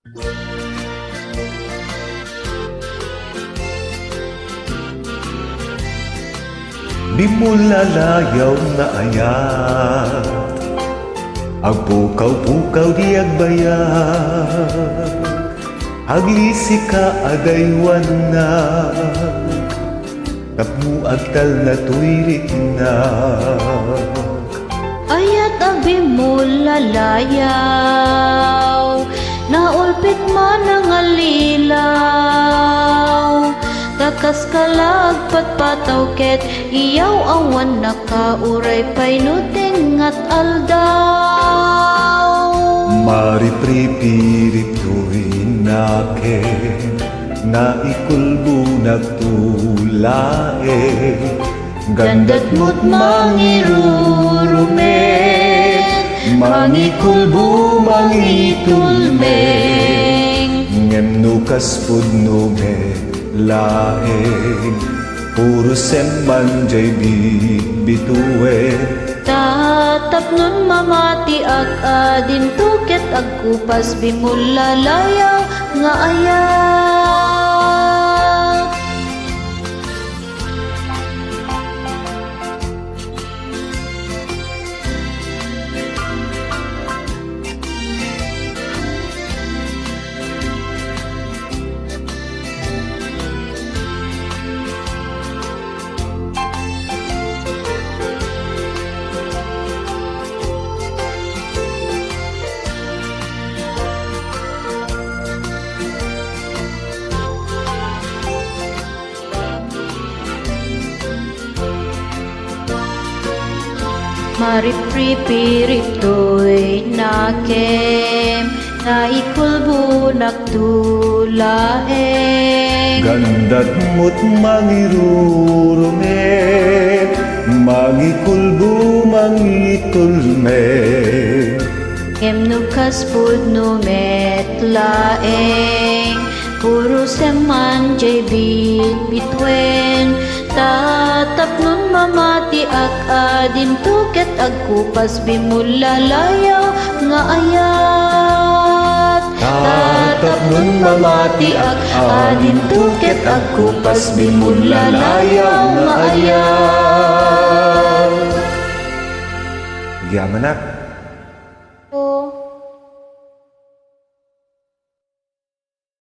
Di mo lalayaw na ayat, ang pukaw-pukaw di agbayag, aglisi ka adaywan na, tapmo agtal na tuwirit na. Ayat abi mo lalayaw, naulpit man ang alilaw, takas kalagpat patawket, iyaw awan nakauray painuting at aldaw. Maripripirit ko'y nakin, naikulbo nagtulae, gandat mo't mangirurumen, mangikulbo mangitulmeng, ngem nukas pudno me laeng, puro semman jay bituin. Tatap nun mamati ag adin tuket agkupas bimulalayaw nga ayat. Maripripirito'y nakem, naikulbo nagtulaeng, gandat mo't mangirurumen, mangikulbo mangitulmeng, ngem nukas pudno met laeng, puro seman jay bitwen. Tatap nun mamati ak adin tuket agkupas bimulalayaw nga ayat. tatap nun mamati ak adin tuket agkupas bimulalayaw nga ayat. Yaman nak.